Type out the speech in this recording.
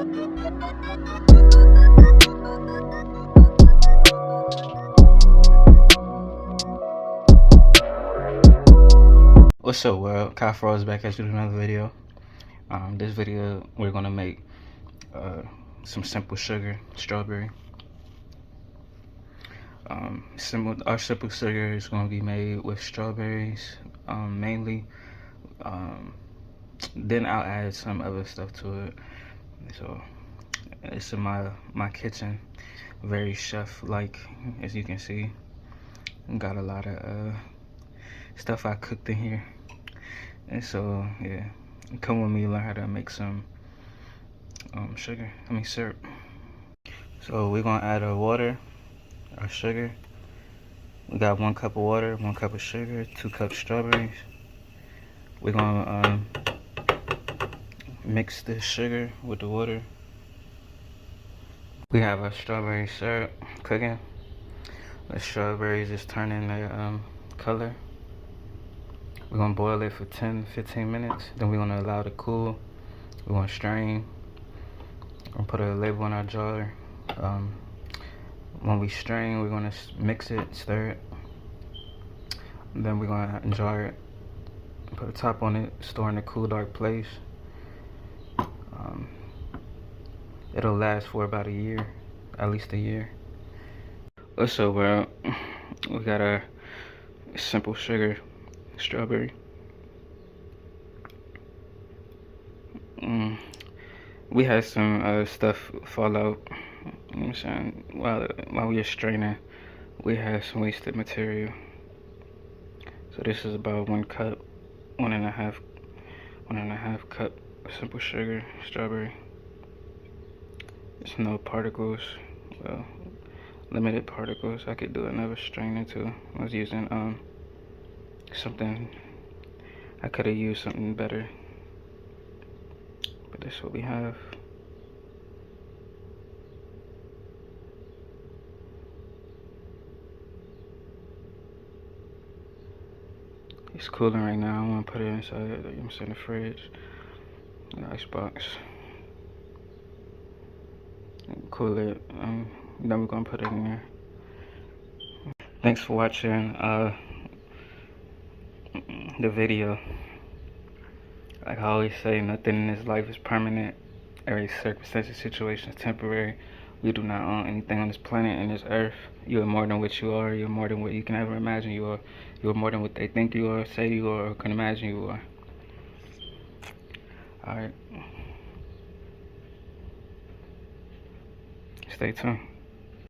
What's up world, XnoFrozt back at you with another video. This video we're gonna make some simple sugar, strawberry. Our simple sugar is gonna be made with strawberries mainly. Then I'll add some other stuff to it. So it's in my kitchen, very chef-like, as you can see. Got a lot of stuff I cooked in here. And so, yeah, come with me, learn how to make some syrup. So we're gonna add our water, our sugar. We got 1 cup of water, 1 cup of sugar, 2 cups strawberries. We're gonna mix the sugar with the water. We have our strawberry syrup cooking. The strawberries is turning their color. We're gonna boil it for 10-15 minutes. Then we're gonna allow it to cool. We're gonna strain. We're gonna put a label on our jar. When we strain, we're gonna mix it, stir it. And then we're gonna jar it, put a top on it, store in a cool, dark place. It'll last for about a year, at least a year. Also, well, we got our simple sugar strawberry. We had some stuff fall out. You know what I'm saying? While we were straining, we had some wasted material. So this is about 1 cup, 1.5 cup of simple sugar strawberry. There's no particles. Well, limited particles. I could do another strainer too. I was using something. I could have used something better, but that's what we have. It's cooling right now. I'm gonna put it inside, you know what I'm saying, the fridge, the ice box. Cool it. Then we're gonna put it in there. Thanks for watching the video. Like I always say, nothing in this life is permanent. Every circumstance and situation is temporary. We do not own anything on this planet and this earth. You are more than what you are. You're more than what you can ever imagine you are. You are more than what they think you are, say you are, or can imagine you are. Alright. Stay tuned.